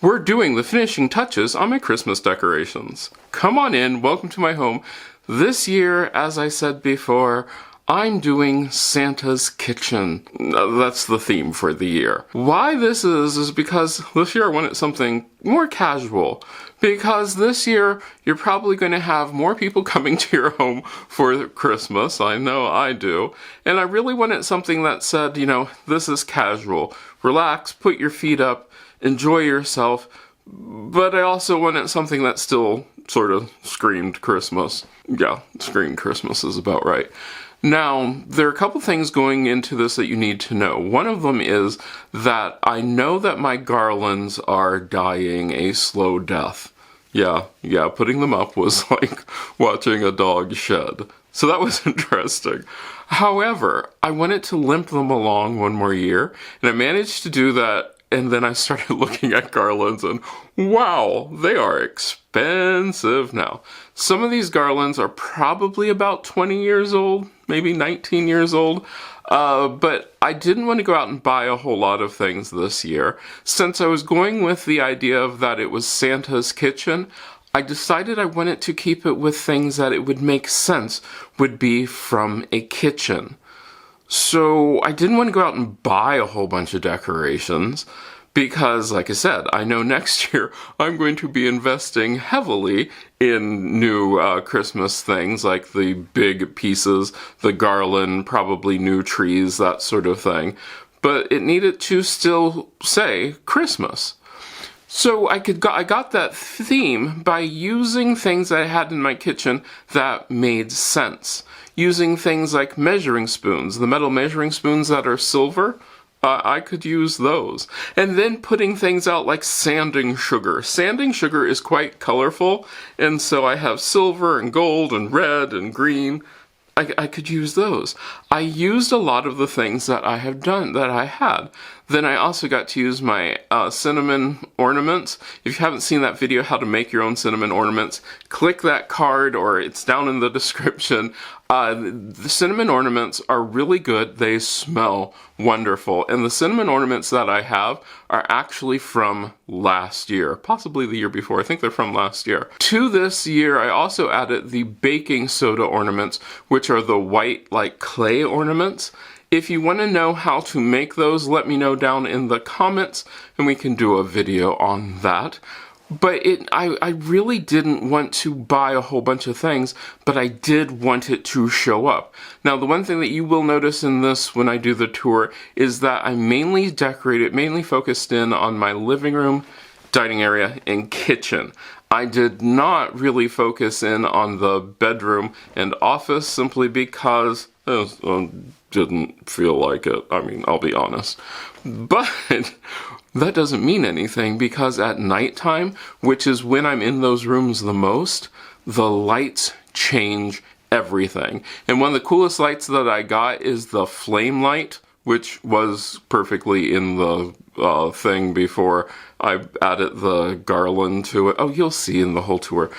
We're doing the finishing touches on my Christmas decorations. Come on in, welcome to my home. This year, as I said before, I'm doing Santa's kitchen. That's the theme for the year. Why this is because this year I wanted something more casual. Because this year, you're probably going to have more people coming to your home for Christmas. I know I do. And I really wanted something that said, you know, this is casual. Relax, put your feet up, enjoy yourself. But I also wanted something that still sort of screamed Christmas. Yeah, screamed Christmas is about right. Now, there are a couple things going into this that you need to know. One of them is that I know that my garlands are dying a slow death. Yeah, putting them up was like watching a dog shed. So that was interesting. However, I wanted to limp them along one more year, and I managed to do that. And then I started looking at garlands and wow, they are expensive now. Some of these garlands are probably about 20 years old, maybe 19 years old. But I didn't want to go out and buy a whole lot of things this year. Since I was going with the idea of that it was Santa's kitchen, I decided I wanted to keep it with things that it would make sense would be from a kitchen. So I didn't want to go out and buy a whole bunch of decorations because, like I said, I know next year I'm going to be investing heavily in new Christmas things like the big pieces, the garland, probably new trees, that sort of thing. But it needed to still say Christmas. So I got that theme by using things I had in my kitchen that made sense. Using things like measuring spoons, the metal measuring spoons that are silver, I could use those. And then putting things out like sanding sugar. Sanding sugar is quite colorful, and so I have silver and gold and red and green. I could use those. I used a lot of the things that I have done, that I had. Then I also got to use my cinnamon ornaments. If you haven't seen that video, how to make your own cinnamon ornaments, click that card or it's down in the description. The cinnamon ornaments are really good. They smell wonderful. And the cinnamon ornaments that I have are actually from last year, possibly the year before. I think they're from last year. To this year, I also added the baking soda ornaments, which are the white like clay ornaments. If you want to know how to make those, let me know down in the comments and we can do a video on that. But I really didn't want to buy a whole bunch of things, but I did want it to show up. Now, the one thing that you will notice in this when I do the tour is that I mainly focused in on my living room, dining area, and kitchen. I did not really focus in on the bedroom and office simply because didn't feel like it. I mean, I'll be honest. But that doesn't mean anything because at nighttime, which is when I'm in those rooms the most, the lights change everything. And one of the coolest lights that I got is the flame light, which was perfectly in the thing before I added the garland to it. Oh, you'll see in the whole tour.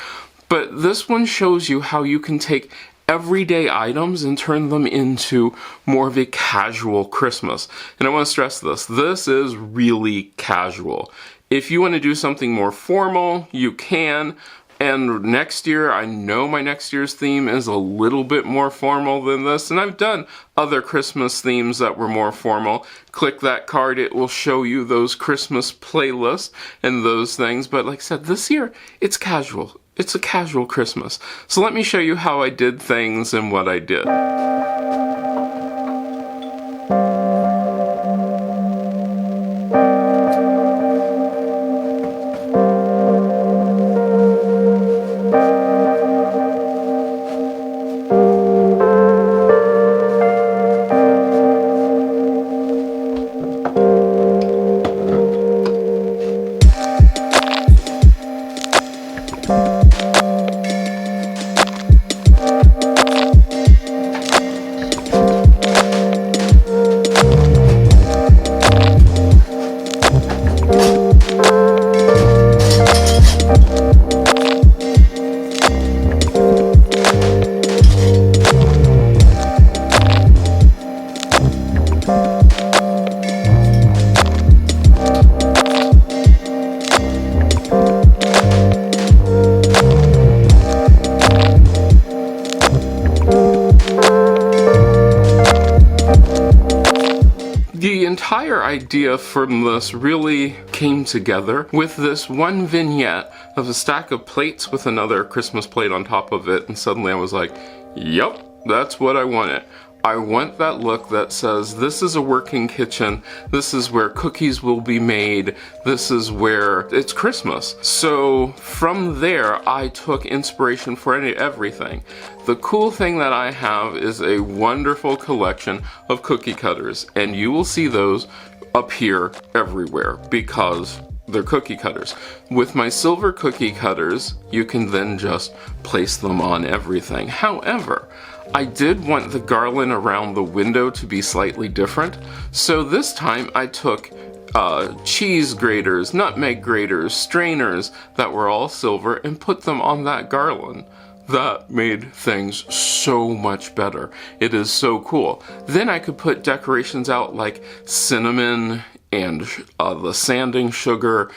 But this one shows you how you can take everyday items and turn them into more of a casual Christmas. And I want to stress this. This is really casual. If you want to do something more formal, you can. And next year, I know my next year's theme is a little bit more formal than this. And I've done other Christmas themes that were more formal. Click that card. It will show you those Christmas playlists and those things. But like I said, this year, it's casual. It's a casual Christmas. So let me show you how I did things and what I did. idea from this really came together with this one vignette of a stack of plates with another Christmas plate on top of it, and suddenly I was like, yep, that's what I wanted. I want that look that says, this is a working kitchen, this is where cookies will be made, this is where it's Christmas. So from there, I took inspiration for everything. The cool thing that I have is a wonderful collection of cookie cutters, and you will see those appear everywhere because they're cookie cutters. With my silver cookie cutters, you can then just place them on everything. However, I did want the garland around the window to be slightly different, so this time I took cheese graters, nutmeg graters, strainers that were all silver and put them on that garland. That made things so much better. It is so cool. Then I could put decorations out like cinnamon and the sanding sugar,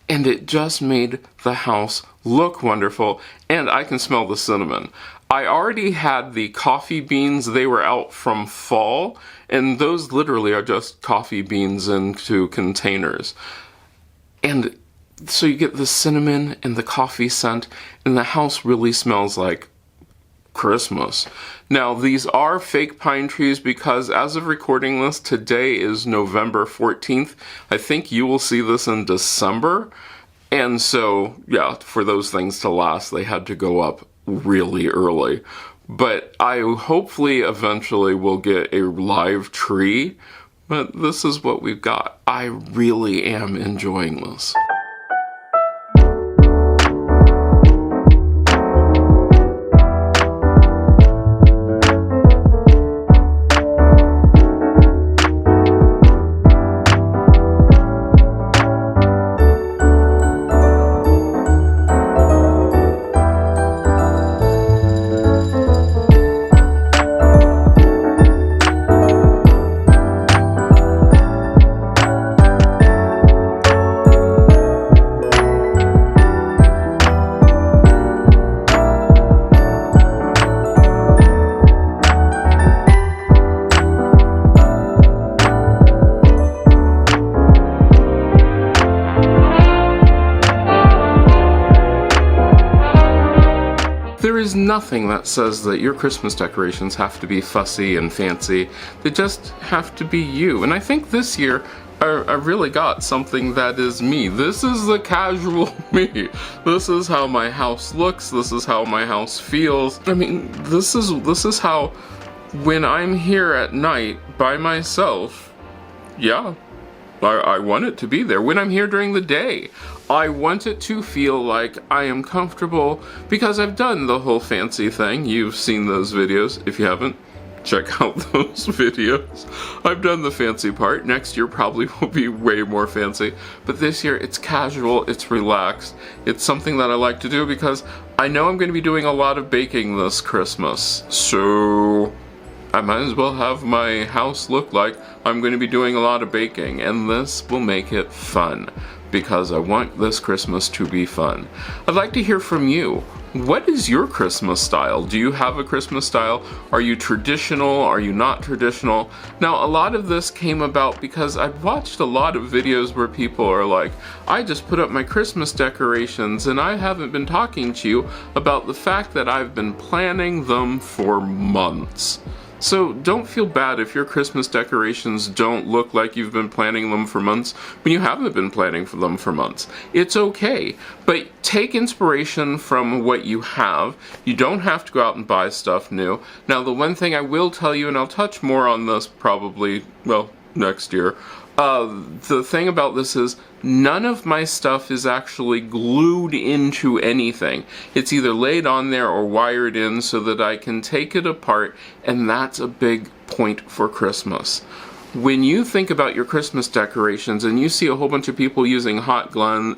and it just made the house look wonderful, and I can smell the cinnamon. I already had the coffee beans. They were out from fall, and those literally are just coffee beans into containers. And so you get the cinnamon and the coffee scent, and the house really smells like Christmas. Now, these are fake pine trees because as of recording this, today is November 14th. I think you will see this in December. And so, yeah, for those things to last, they had to go up really early. But I hopefully eventually will get a live tree. But this is what we've got. I really am enjoying this. There is nothing that says that your Christmas decorations have to be fussy and fancy. They just have to be you. And I think this year I really got something that is me. This is the casual me. This is how my house looks. This is how my house feels. I mean, this is how when I'm here at night by myself, yeah, I want it to be there. When I'm here during the day, I want it to feel like I am comfortable because I've done the whole fancy thing. You've seen those videos. If you haven't, check out those videos. I've done the fancy part. Next year probably will be way more fancy. But this year it's casual, it's relaxed. It's something that I like to do because I know I'm going to be doing a lot of baking this Christmas. So I might as well have my house look like I'm going to be doing a lot of baking, and this will make it fun because I want this Christmas to be fun. I'd like to hear from you. What is your Christmas style? Do you have a Christmas style? Are you traditional? Are you not traditional? Now, a lot of this came about because I've watched a lot of videos where people are like, I just put up my Christmas decorations and I haven't been talking to you about the fact that I've been planning them for months. So don't feel bad if your Christmas decorations don't look like you've been planning them for months when you haven't been planning for them for months. It's okay, but take inspiration from what you have. You don't have to go out and buy stuff new. Now, the one thing I will tell you, and I'll touch more on this probably, well, next year, the thing about this is none of my stuff is actually glued into anything. It's either laid on there or wired in so that I can take it apart, and that's a big point for Christmas. When you think about your Christmas decorations and you see a whole bunch of people using hot glue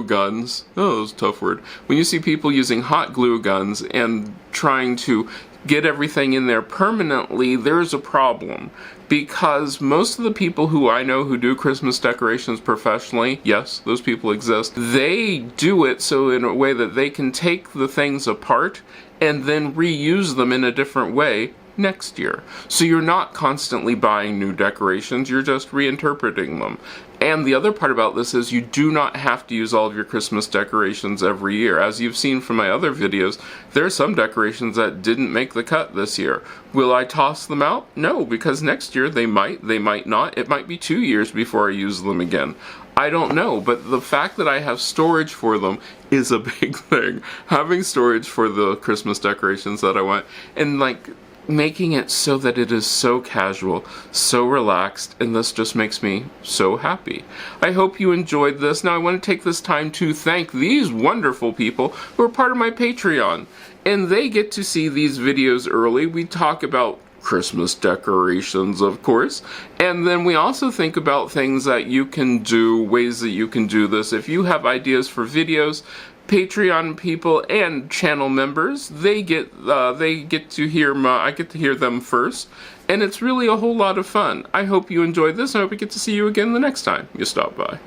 guns, oh, that's a tough word. When you see people using hot glue guns and trying to get everything in there permanently, there's a problem. Because most of the people who I know who do Christmas decorations professionally, yes, those people exist, they do it so in a way that they can take the things apart and then reuse them in a different way next year. So you're not constantly buying new decorations, you're just reinterpreting them. And the other part about this is you do not have to use all of your Christmas decorations every year. As you've seen from my other videos, there are some decorations that didn't make the cut this year. Will I toss them out? No, because next year they might not. It might be 2 years before I use them again. I don't know, but the fact that I have storage for them is a big thing. Having storage for the Christmas decorations that I want, and like making it so that it is so casual, so relaxed, and this just makes me so happy. I hope you enjoyed this. Now I want to take this time to thank these wonderful people who are part of my Patreon, and they get to see these videos early. We talk about Christmas decorations, of course, and then we also think about things that you can do, ways that you can do this. If you have ideas for videos, Patreon people and channel members, they get to hear I get to hear them first, and it's really a whole lot of fun. I hope you enjoyed this, and I hope we get to see you again the next time you stop by.